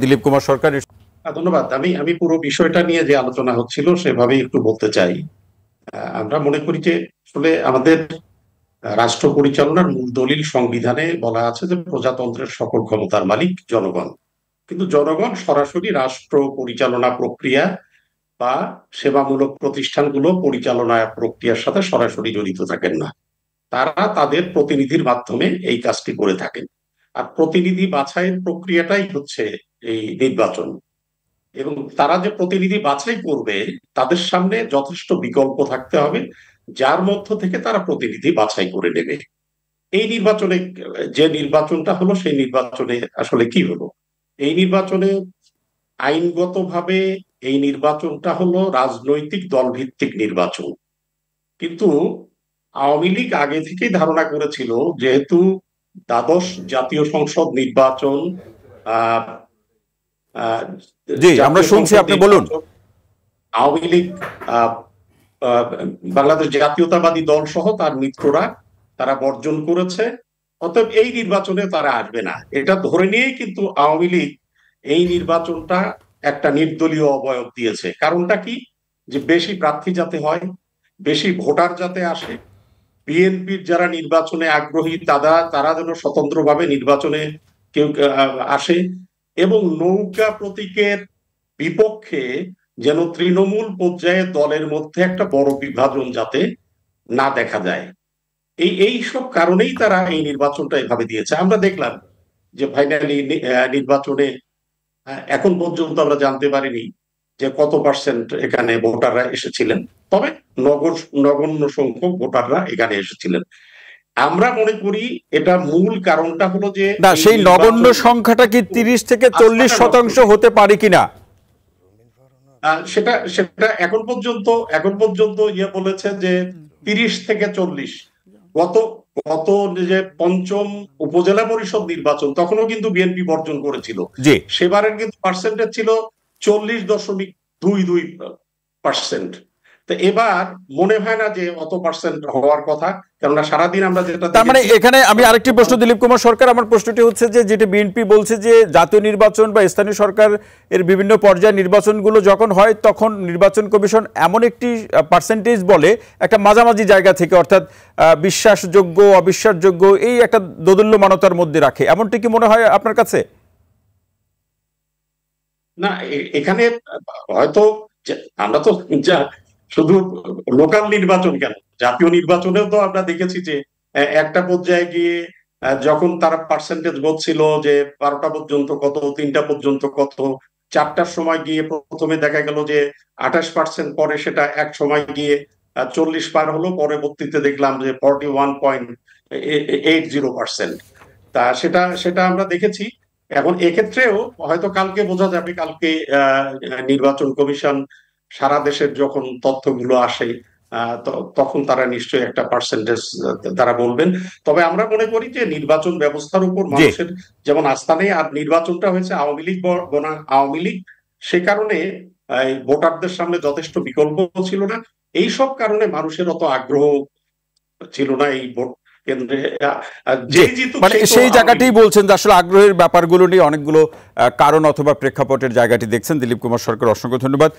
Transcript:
দিলীপ কুমার সরকার। ধন্যবাদ। আমি আমি পুরো বিষয়টা নিয়ে যে আলোচনা হচ্ছিল সেভাবেই একটু বলতে চাই। আমরা মনে করি যে আসলে আমাদের রাষ্ট্র পরিচালনার মূল দলিল সংবিধানে বলা আছে যে প্রজাতন্ত্রের সকল ক্ষমতার মালিক জনগণ। কিন্তু জনগণ সরাসরি রাষ্ট্র পরিচালনা প্রক্রিয়া বা সেবামূলক প্রতিষ্ঠানগুলো পরিচালনা প্রক্রিয়ার সাথে সরাসরি জড়িত থাকেন না। তারা তাদের প্রতিনিধির মাধ্যমে এই কাজটি করে থাকেন। আর প্রতিনিধি বাছাইয়ের প্রক্রিয়াটাই হচ্ছে এই নির্বাচন। এবং তারা যে প্রতিনিধি বাছাই করবে তাদের সামনে যথেষ্ট বিকল্প থাকতে হবে, যার মধ্য থেকে তারা প্রতিনিধি বাছাই করে নেবে। এই নির্বাচনে যে নির্বাচনটা হলো সেই নির্বাচনে আসলে কি হলো? এই নির্বাচনে আইনগতভাবে এই নির্বাচনটা হলো রাজনৈতিক দলভিত্তিক নির্বাচন। কিন্তু আওয়ামী লীগ আগে থেকেই ধারণা করেছিল, যেহেতু দ্বাদশ জাতীয় সংসদ নির্বাচন জি আমরা শুনছি, আপনি বলুন। আওয়ামী লীগ বাংলাদেশ জাতীয়তাবাদী দল সহ তার মিত্ররা তারা বর্জন করেছে, অতএব এই নির্বাচনে তারা আসবে না। এটা ধরে নিয়েই কিন্তু আওয়ামী লীগ এই নির্বাচনটা একটা নির্দলীয় অবয়ব দিয়েছে। কারণটা কি? যে বেশি প্রার্থী যাতে হয়, বেশি ভোটার যাতে আসে, বিএনপির যারা নির্বাচনে আগ্রহী তারা যেন স্বতন্ত্রভাবে নির্বাচনে কেউ আসে, এবং নৌকা প্রতীকের বিপক্ষে যেন তৃণমূল পর্যায়ে দলের মধ্যে একটা বড় বিভাজন যাতে না দেখা যায়। এই সব কারণেই তারা এই নির্বাচনটা এভাবে দিয়েছে। আমরা দেখলাম যে ফাইনালি নির্বাচনে এখন পর্যন্ত আমরা জানতে পারিনি যে কত পার্সেন্ট এখানে ভোটাররা এসেছিলেন, তবে নগণ্য সংখ্যক ভোটাররা এখানে এসেছিলেন। আমরা মনে করি এটা মূল কারণটা হলো যে না, সেই নগণ্য সংখ্যাটা কি 30 থেকে 40% হতে পারে কিনা সেটা সেটা এখন পর্যন্ত ইয়ে বলেছে যে 30 থেকে 40। গত গত যে পঞ্চম উপজেলা পরিষদ নির্বাচন তখনও কিন্তু বিএনপি বর্জন করেছিল, সেবারের কিন্তু পার্সেন্টেজ ছিল 40.22%। তো এবার মনে হয় না যে অত পার্সেন্ট হওয়ার কথা, কেননা সারাদিন আমরা যেটা, তার মানে এখানে আমি আরেকটি প্রশ্ন, দিলীপ কুমার সরকার, আমার প্রশ্নটি হচ্ছে যে যেটা বিএনপি বলছে যে জাতীয় নির্বাচন বা স্থানীয় সরকার এর বিভিন্ন পর্যায়ে নির্বাচনগুলো যখন হয় তখন নির্বাচন কমিশন এমন একটি পার্সেন্টেজ বলে একটা মাঝামাঝি জায়গা থেকে, অর্থাৎ বিশ্বাসযোগ্য অবিশ্বাসযোগ্য এই একটা দোদুল্যমানতার মধ্যে রাখে, এমনটি কি মনে হয় আপনার কাছে? না, এখানে হয়তো আমরা তো শুধু লোকাল নির্বাচন কেন, জাতীয় নির্বাচনেও তো আমরা দেখেছি যে একটা পর্যায়ে গিয়ে যখন তারা পার্সেন্টেজ বলছিল যে 12টা পর্যন্ত কত, 3টা পর্যন্ত কত, 4টার সময় গিয়ে প্রথমে দেখা গেল যে 28%, পরে সেটা এক সময় গিয়ে 40 পার হলো, পরবর্তীতে দেখলাম যে 41.80%। তা সেটা সেটা আমরা দেখেছি। এখন এক্ষেত্রেও হয়তো কালকে বোঝা যাবে, কালকে নির্বাচন কমিশন সারা দেশের যখন তথ্যগুলো আসে তখন তারা নিশ্চয়ই একটা পার্সেন্টেজ তারা বলবেন। তবে আমরা মনে করি যে নির্বাচন ব্যবস্থার উপর মানুষের যেমন আস্থা নেই, আর নির্বাচনটা হয়েছে আওয়ামী লীগ বনাম আওয়ামী লীগ, সে কারণে ভোটারদের সামনে যথেষ্ট বিকল্প ছিল না। এই সব কারণে মানুষের অত আগ্রহ ছিল না এই ভোট কেন্দ্রে। মানে সেই জায়গাটি বলছেন যে আসলে আগ্রহের ব্যাপারগুলো নিয়ে অনেকগুলো কারণ অথবা প্রেক্ষাপটের জায়গাটি দেখছেন। দিলীপ কুমার সরকার, অসংখ্য ধন্যবাদ।